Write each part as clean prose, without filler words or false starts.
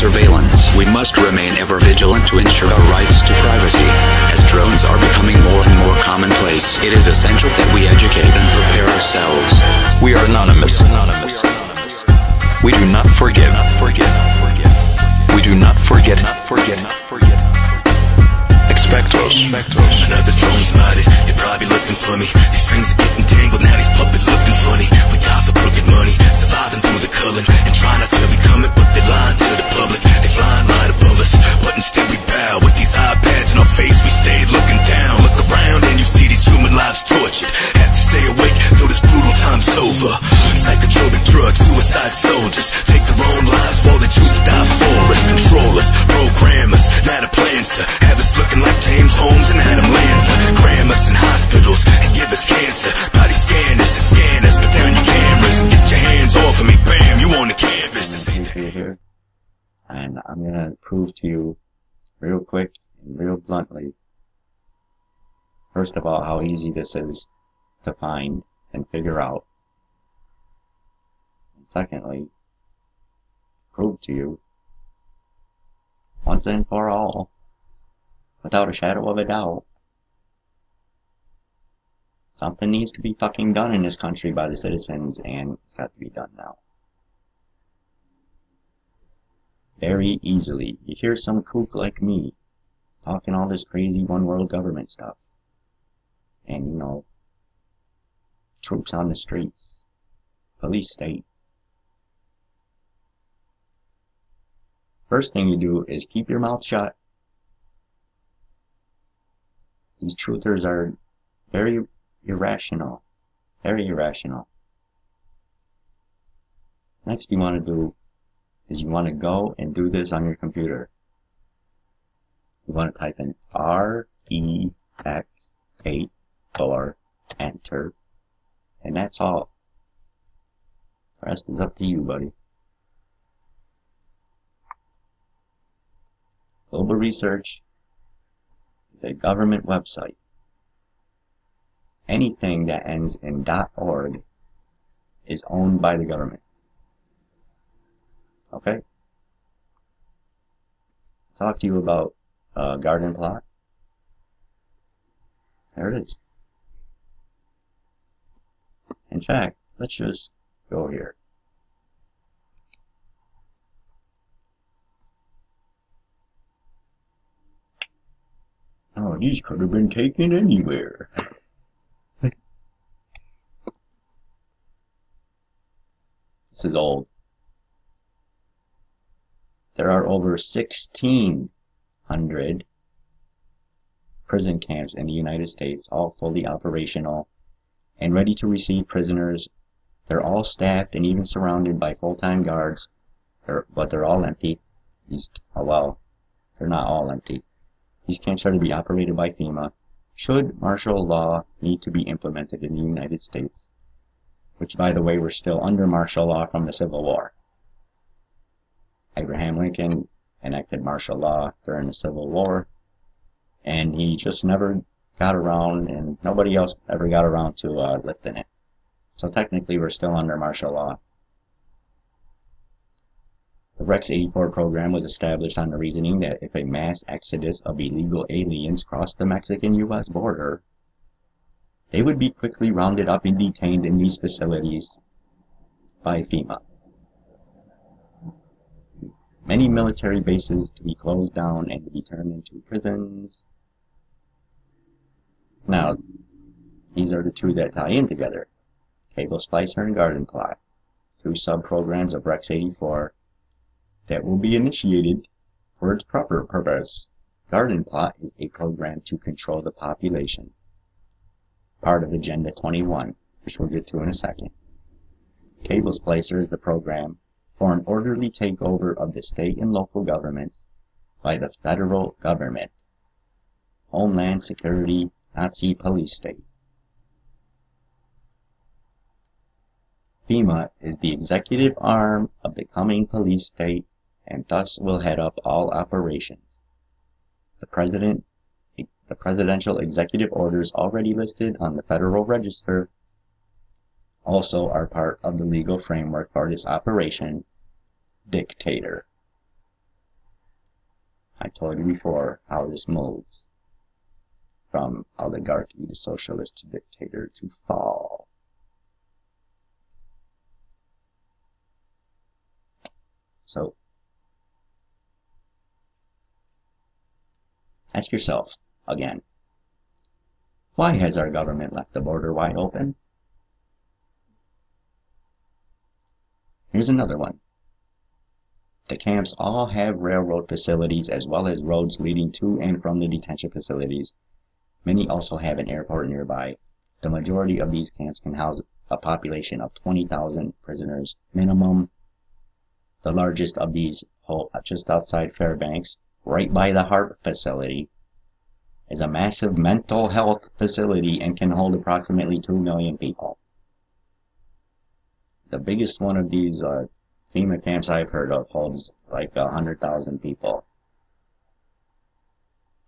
surveillance. We must remain ever vigilant to ensure our rights to privacy. As drones are becoming more and more commonplace, it is essential that we educate and prepare ourselves. We are anonymous. We do not forget. We do not forget. Expect us. Another drone spotted, you're probably looking for me. These strings are getting tangled, now these puppets looking funny. We die for crooked money, surviving through the culling, and try not to become it, but they lying to the public. They flying right above us, but instead we bow. With these iPads in our face, we stayed looking down. Look around and you see these human lives tortured. Have to stay awake till this brutal time's over. Psychotropic drugs, suicide soldiers take their own lives while they choose to die for us. Control us, program us, now the plans to have us looking like James Holmes and Adam Lanza. Cram us in hospitals and give us cancer. Body scan us to scan us, put down your cameras and get your hands off of me. Bam, you on the canvas. Here, and I'm gonna prove to you real quick and real bluntly, first of all, how easy this is to find and figure out. And secondly, prove to you once and for all, without a shadow of a doubt, something needs to be fucking done in this country by the citizens, and it's got to be done now. Very easily. You hear some kook like me talking all this crazy one world government stuff, and you know, troops on the streets, police state. First thing you do is keep your mouth shut. These truthers are very irrational. Very irrational. Next you want to do is you want to go and do this on your computer. You want to type in REX84, enter, and that's all. The rest is up to you, buddy. Global Research is a government website. Anything that ends in .org is owned by the government. Okay? Talk to you about garden plot. There it is. In fact, let's just go here. Oh, these could have been taken anywhere. This is old. There are over 1,600 prison camps in the United States, all fully operational and ready to receive prisoners. They're all staffed and even surrounded by full-time guards, but they're all empty. Well, they're not all empty. These camps are to be operated by FEMA, should martial law need to be implemented in the United States, which, by the way, we're still under martial law from the Civil War. Abraham Lincoln enacted martial law during the Civil War, and he just never got around, and nobody else ever got around to lifting it. So technically we're still under martial law. The Rex 84 program was established on the reasoning that if a mass exodus of illegal aliens crossed the Mexican-U.S. border, they would be quickly rounded up and detained in these facilities by FEMA. Many military bases to be closed down and to be turned into prisons. Now, these are the two that tie in together. Cable Splicer and Garden Plot, two sub-programs of Rex 84 that will be initiated for its proper purpose. Garden Plot is a program to control the population, part of Agenda 21, which we'll get to in a second. Cable Splicer is the program for an orderly takeover of the state and local governments by the federal government, Homeland Security, Nazi police state. FEMA is the executive arm of the coming police state and thus will head up all operations. The presidential executive orders already listed on the Federal Register also are part of the legal framework for this operation. Dictator. I told you before how this moves from oligarchy to socialist to dictator to fall. So, ask yourself again, why has our government left the border wide open? Here's another one. The camps all have railroad facilities as well as roads leading to and from the detention facilities. Many also have an airport nearby. The majority of these camps can house a population of 20,000 prisoners minimum. The largest of these, just outside Fairbanks, right by the heart facility, is a massive mental health facility and can hold approximately 2 million people. The biggest one of these FEMA camps I've heard of holds like 100,000 people.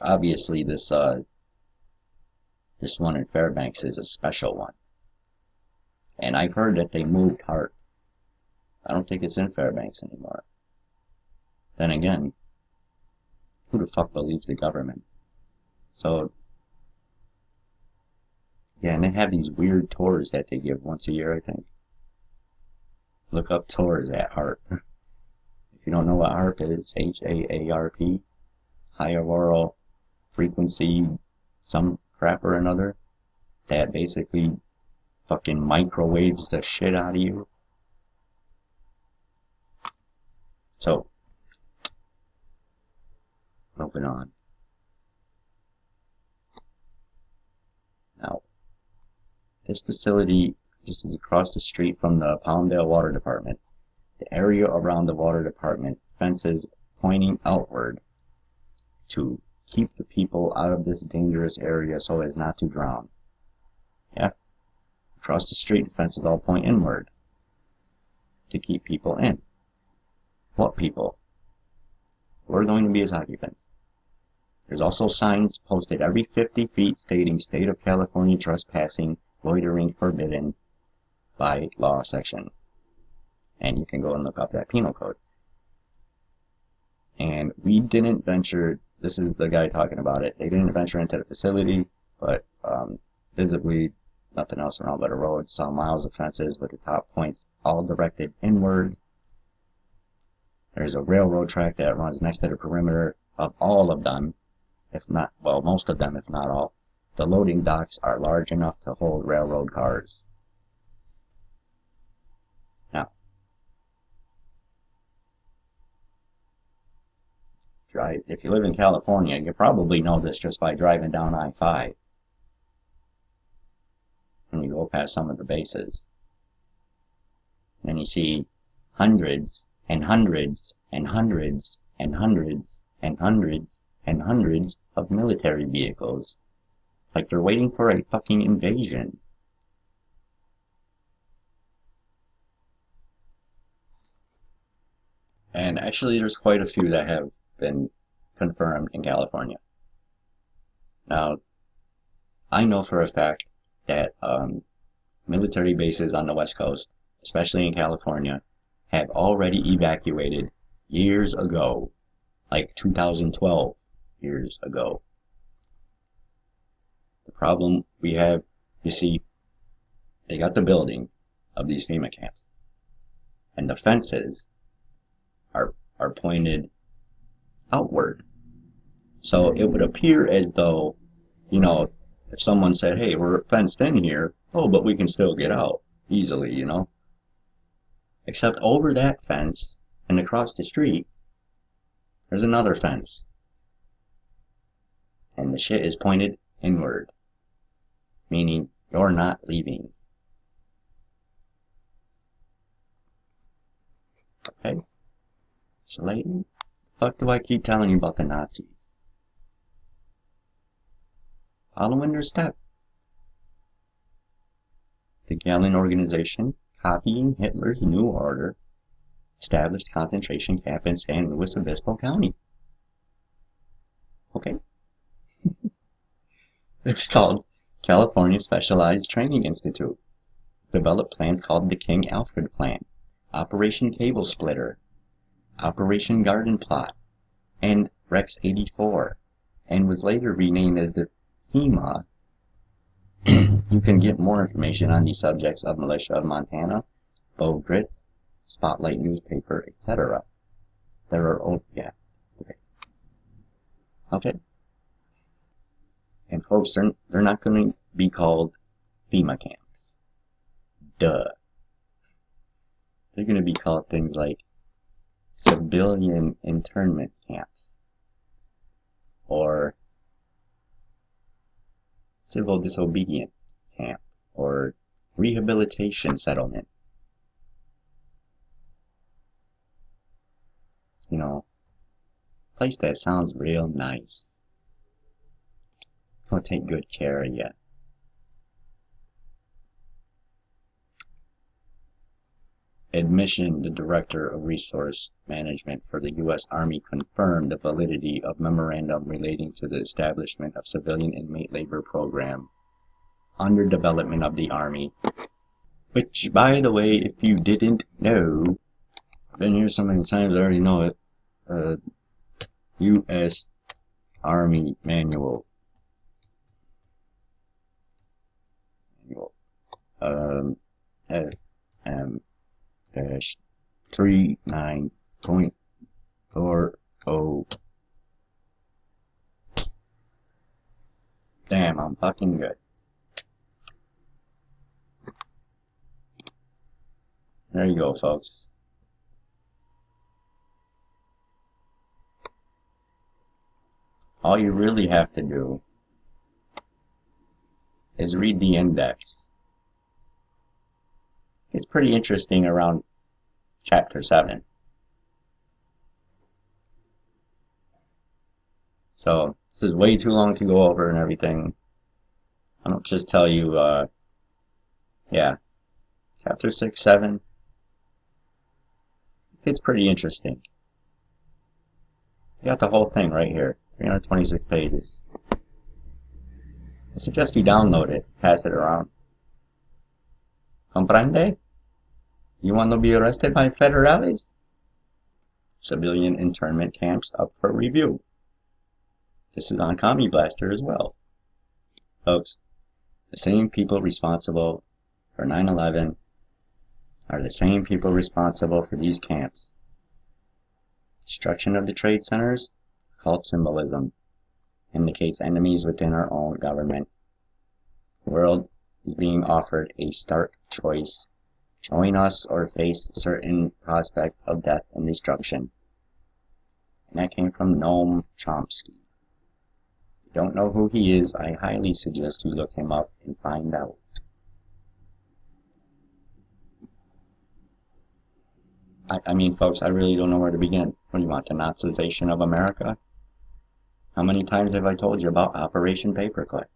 Obviously, this one in Fairbanks is a special one. And I've heard that they moved Hart. I don't think it's in Fairbanks anymore. Then again, who the fuck believes the government? So, yeah, and they have these weird tours that they give once a year, I think. Look up tours at HAARP. If you don't know what HAARP is, H-A-A-R-P, High Auroral Frequency, some crap or another, that basically fucking microwaves the shit out of you. So, moving on. Now, this facility just is across the street from the Palmdale Water Department. The area around the water department fences pointing outward to keep the people out of this dangerous area so as not to drown. Yeah, across the street, the fences all point inward to keep people in. What people? We're going to be as occupants. There's also signs posted every 50 feet stating State of California trespassing, loitering forbidden by law section. And you can go and look up that penal code. And we didn't venture, this is the guy talking about it, they didn't venture into the facility, but visibly nothing else around but a road, saw miles of fences with the top points all directed inward. There's a railroad track that runs next to the perimeter of all of them, if not, well, most of them, if not all. The loading docks are large enough to hold railroad cars. Now, if you live in California, you probably know this just by driving down I-5. When you go past some of the bases. Then you see hundreds and hundreds and hundreds and hundreds and hundreds and hundreds of military vehicles. Like they're waiting for a fucking invasion. And actually there's quite a few that have been confirmed in California. Now, I know for a fact that military bases on the West Coast, especially in California, have already evacuated years ago, like 2012 years ago. The problem we have, you see, they got the building of these FEMA camps, and the fences are pointed outward. So it would appear as though, you know, if someone said, hey, we're fenced in here, oh, but we can still get out easily, you know. Except over that fence and across the street, there's another fence. And the shit is pointed inward, meaning you're not leaving. Okay? Slayton? The fuck do I keep telling you about the Nazis? Following their step. The Gehlen organization, copying Hitler's New Order, established concentration camp in San Luis Obispo County. Okay? It was called California Specialized Training Institute. Developed plans called the King Alfred Plan, Operation Cable Splitter, Operation Garden Plot, and Rex 84 and was later renamed as the FEMA. You can get more information on these subjects of Militia of Montana, Bo Gritz, Spotlight newspaper, etc. There are, okay. And folks, they're not going to be called FEMA camps. Duh. They're going to be called things like civilian internment camps or civil disobedient camp or rehabilitation settlement. You know, place that sounds real nice. Gonna take good care of you. Admission, the Director of Resource Management for the U.S. Army confirmed the validity of memorandum relating to the establishment of civilian inmate labor program under development of the Army. Which, by the way, if you didn't know, I've been here so many times I already know it, U.S. Army Manual. FM-39.40. Damn, I'm fucking good. There you go, folks. All you really have to do is read the index. It's pretty interesting around chapter 7. So, this is way too long to go over and everything. I don't just tell you, yeah. Chapter 6, 7. It's pretty interesting. You got the whole thing right here. 326 pages. I suggest you download it, pass it around. Comprende? You want to be arrested by federales? Civilian internment camps up for review. This is on Commie Blaster as well. Folks, the same people responsible for 9/11 are the same people responsible for these camps. Destruction of the trade centers, cult symbolism, indicates enemies within our own government. The world is being offered a stark choice: join us or face certain prospect of death and destruction. And that came from Noam Chomsky. If you don't know who he is, I highly suggest you look him up and find out. I mean, folks, I really don't know where to begin. What do you want, the Nazization of America? How many times have I told you about Operation Paperclip?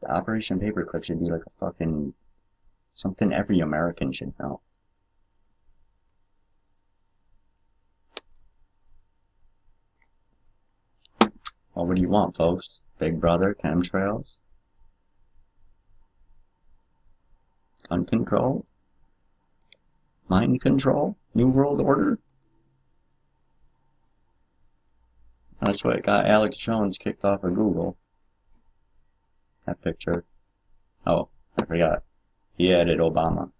The Operation Paperclip should be like a fucking something every American should know. Well, what do you want, folks? Big Brother, chemtrails? Gun control? Mind control? New World Order? That's what got Alex Jones kicked off of Google. That picture. Oh, I forgot. He added Obama.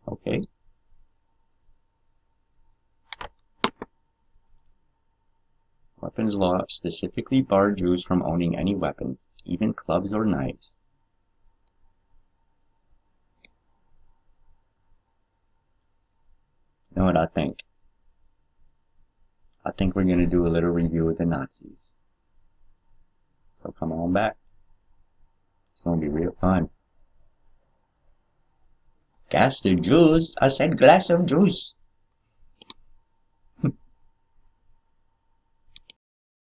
Okay. Weapons law specifically barred Jews from owning any weapons, even clubs or knives. You know what I think? I think we're going to do a little review of the Nazis. So come on back. It's going to be real fun. Gas the juice. I said glass of juice.